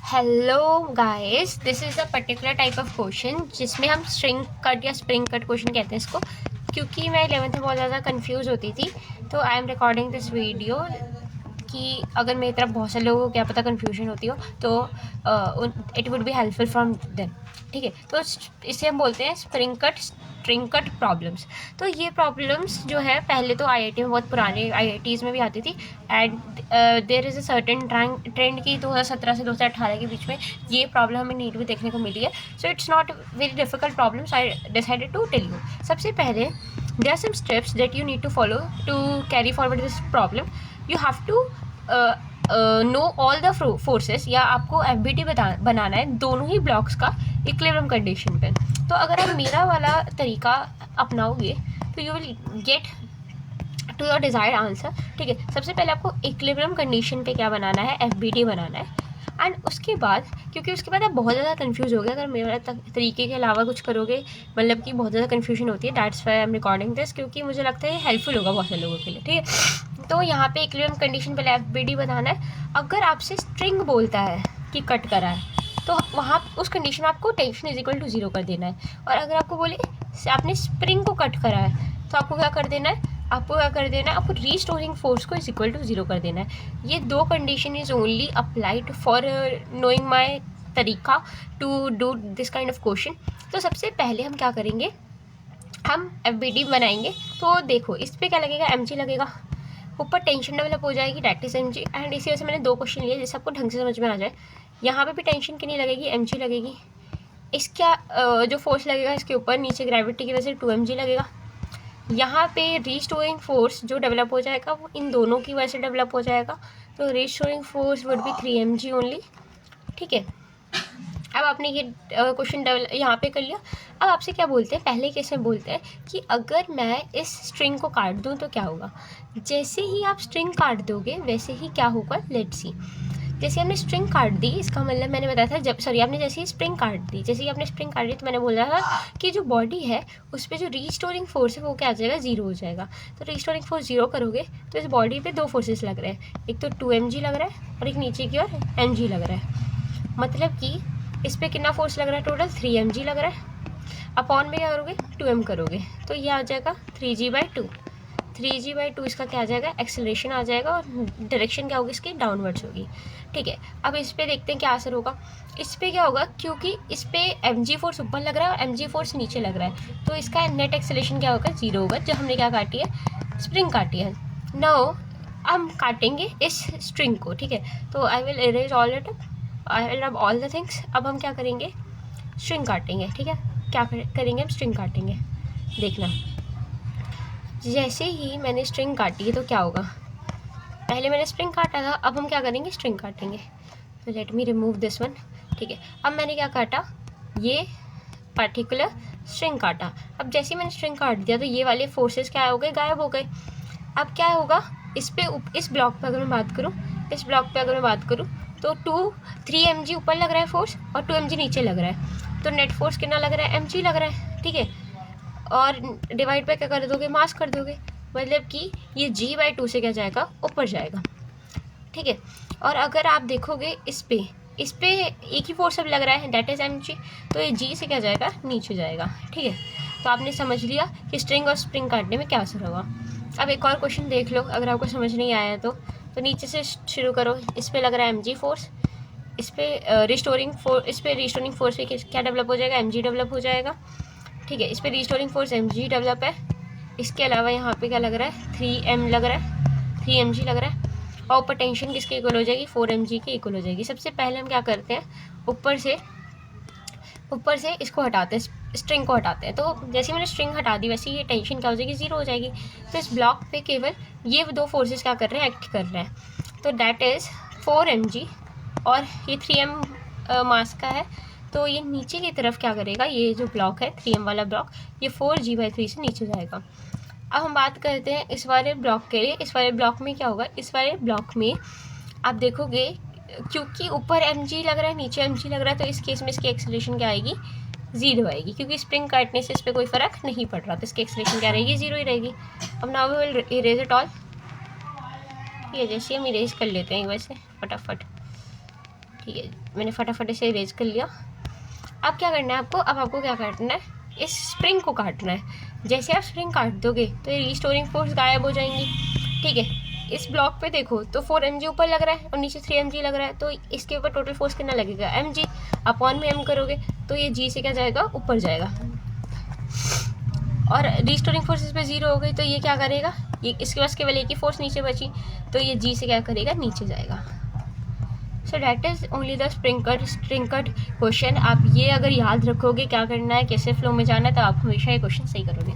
Hello guys, this is a particular type of question जिसमें हम string cut या spring cut question कहते हैं इसको। क्योंकि मैं 11th में बहुत ज़्यादा कंफ्यूज होती थी, तो I am recording this video कि अगर मेरी तरफ बहुत सारे लोगों को क्या पता कन्फ्यूजन होती हो तो it would be helpful from them. ठीक है, तो इसे हम बोलते हैं स्ट्रिंग कट प्रॉब्लम्स। तो ये प्रॉब्लम्स जो है पहले तो आईआईटी में बहुत पुराने आईआईटीज़ में भी आती थी and there is a certain trend की 2017 से 2018 के बीच में ये प्रॉब्लम हमें नीट में देखने को मिली है। So it's not very difficult problems, I decided to tell you. सबसे पहले there are some steps that you need to follow to carry forward this problem. You have to know all the forces, या आपको FBT बनाना है दोनों ही blocks का equilibrium condition पे। तो अगर आप मेरा वाला तरीका अपनाओगे तो you will get to your desired answer. ठीक है, सबसे पहले आपको इक्विलिब्रियम कंडीशन पे क्या बनाना है, एफबीटी बनाना है। एंड उसके बाद, क्योंकि उसके बाद आप बहुत ज़्यादा कंफ्यूज हो गए अगर मेरे तरीके के अलावा कुछ करोगे, मतलब कि बहुत ज़्यादा कंफ्यूजन होती है। That's why I am recording this, क्योंकि मुझे लगता है ये हेल्पफुल होगा बहुत सारे लोगों के लिए। ठीक है, तो यहाँ पे इक्विलिब्रियम कंडीशन पहले एफबीटी बनाना है। अगर आपसे स्ट्रिंग बोलता है कि कट करा है, तो वहाँ उस कंडीशन में आपको टेंशन इज इक्वल टू 0 कर देना है। और अगर आपको बोले आपने स्प्रिंग को कट करा है, तो आपको क्या कर देना है, आपको रीस्टोरिंग फोर्स को इज इक्वल टू 0 कर देना है। ये दो condition is only applied for knowing my तरीका to do this kind of question. तो सबसे पहले हम क्या करेंगे, हम एफबीटी बनाएंगे। तो देखो इस पर क्या लगेगा, एमजी लगेगा, ऊपर टेंशन डेवलप हो जाएगी, डैट इज एमजी। एंड इसी वजह से मैंने दो क्वेश्चन लिए जिससे आपको ढंग से समझ में आ जाए। यहाँ पे भी टेंशन की नहीं लगेगी, एमजी लगेगी। इसका जो फोर्स लगेगा इसके ऊपर नीचे ग्रेविटी की वजह से 2mg लगेगा। यहाँ पे रीस्टोरिंग फोर्स जो डेवलप हो जाएगा वो इन दोनों की वजह से डेवलप हो जाएगा, तो restoring force would be 3mg only. ठीक है, अब आपने ये क्वेश्चन डेवलप यहाँ पे कर लिया। अब आपसे क्या बोलते हैं, पहले कैसे बोलते हैं कि अगर मैं इस स्ट्रिंग को काट दूँ तो क्या होगा। जैसे ही आप स्ट्रिंग काट दोगे वैसे ही क्या होगा, लेट्स सी। जैसे हमने स्ट्रिंग काट दी, इसका मतलब मैंने बताया था आपने जैसे ही स्प्रिंग काट दी, जैसे ही आपने स्प्रिंग काट दी तो मैंने बोला था कि जो बॉडी है उस पर जो रीस्टोरिंग फोर्स है वो क्या आ जाएगा, 0 हो जाएगा। तो रीस्टोरिंग फोर्स 0 करोगे तो इस बॉडी पे दो फोर्सेस लग रहे हैं, एक तो 2mg लग रहा है और एक नीचे की ओर mg लग रहा है। मतलब कि इस पर कितना फोर्स लग रहा है, टोटल 3mg लग रहा है। अपॉन में क्या करोगे, 2m करोगे, तो ये आ जाएगा 3g/2। 3g/2 इसका क्या आ जाएगा, एक्सेलरेशन आ जाएगा, और डायरेक्शन क्या होगी इसकी, डाउनवर्ड्स होगी। ठीक है, अब इस पर देखते हैं क्या असर होगा। इस पर क्या होगा, क्योंकि इस पर mg फोर्स ऊपर लग रहा है और mg फोर्स नीचे लग रहा है, तो इसका नेट एक्सेलरेशन क्या होगा, 0 होगा, जो हमने क्या काटी है, स्प्रिंग काटी है। नाउ हम काटेंगे इस स्ट्रिंग को। ठीक है, तो I will erase all it, I will रब ऑल द थिंग्स। अब हम क्या करेंगे, स्ट्रिंग काटेंगे। ठीक है, क्या करेंगे, हम स्ट्रिंग काटेंगे। देखना, जैसे ही मैंने स्ट्रिंग काटी है तो क्या होगा, पहले मैंने स्ट्रिंग काटा था, अब हम क्या करेंगे, स्ट्रिंग काटेंगे। तो let me remove this one. ठीक है, अब मैंने क्या काटा, ये पर्टिकुलर स्ट्रिंग काटा। अब जैसे ही मैंने स्ट्रिंग काट दिया तो ये वाले फोर्सेस क्या हो गए, गायब हो गए। अब क्या होगा, इस ब्लॉक पे अगर मैं बात करूँ तो 3mg ऊपर लग रहा है फोर्स और 2mg नीचे लग रहा है, तो नेट फोर्स कितना लग रहा है, mg लग रहा है। ठीक है, और डिवाइड पे क्या कर दोगे, मास कर दोगे, मतलब कि ये g/2 से क्या जाएगा, ऊपर जाएगा। ठीक है, और अगर आप देखोगे इस पे एक ही फोर्स अब लग रहा है, दैट इज mg, तो ये g से क्या जाएगा, नीचे जाएगा। ठीक है, तो आपने समझ लिया कि स्ट्रिंग और स्प्रिंग काटने में क्या असर होगा। अब एक और क्वेश्चन देख लो, अगर आपको समझ नहीं आया है तो नीचे से शुरू करो। इस पर लग रहा है mg फोर्स, इस पर रिस्टोरिंग फोर्स पे क्या डेवलप हो जाएगा, mg डेवलप हो जाएगा। ठीक है, इस पर रिस्टोरिंग फोर्स mg डेवलप है। इसके अलावा यहाँ पे क्या लग रहा है, 3m लग रहा है, 3mg लग रहा है, और पोटेंशियल किसके इक्वल हो जाएगी, 4mg के इक्वल हो जाएगी। सबसे पहले हम क्या करते हैं, ऊपर से इसको हटाते हैं, स्ट्रिंग को हटाते हैं। तो जैसे मैंने स्ट्रिंग हटा दी वैसे ये टेंशन क्या हो जाएगी, 0 हो जाएगी। तो इस ब्लॉक पे केवल ये दो फोर्सेस क्या कर रहे हैं, एक्ट कर रहे हैं। तो डैट इज़ 4mg, और ये 3m मास का है, तो ये नीचे की तरफ क्या करेगा, ये जो ब्लॉक है 3m वाला ब्लॉक, ये 4g/3 से नीचे जाएगा। अब हम बात करते हैं इस वाले ब्लॉक के लिए। इस वाले ब्लॉक में क्या होगा, इस वाले ब्लॉक में आप देखोगे क्योंकि ऊपर mg लग रहा है नीचे mg लग रहा है, तो इस केस में इसकी एक्सेलरेशन क्या आएगी, 0 आएगी, क्योंकि स्प्रिंग काटने से इस पर कोई फ़र्क नहीं पड़ रहा, तो इसकी एक्सेलरेशन क्या रहेगी, 0 ही रहेगी। अब now we will erase it all. ये जैसे हम इरेज कर लेते हैं वैसे फटाफट। ठीक है, मैंने फटाफट इसे इरेज कर लिया। अब क्या करना है आपको, अब आपको क्या करना है, इस स्प्रिंग को काटना है। जैसे आप स्प्रिंग काट दोगे तो ये रिस्टोरिंग फोर्स गायब हो जाएंगी। ठीक है, इस ब्लॉक पे देखो तो 4 mg ऊपर लग रहा है और नीचे 3 mg लग रहा है, तो इसके ऊपर टोटल फोर्स कितना लगेगा, mg। अपॉन में m करोगे तो ये g से क्या जाएगा, ऊपर जाएगा। और रिस्टोरिंग फोर्स इस पर 0 हो गई तो ये क्या करेगा, ये इसके पास केवल एक ही फोर्स नीचे बची, तो ये g से क्या करेगा, नीचे जाएगा। So that is only the spring cut question. आप ये अगर याद रखोगे क्या करना है, कैसे फ्लो में जाना है, तो आप हमेशा ये क्वेश्चन सही करोगे।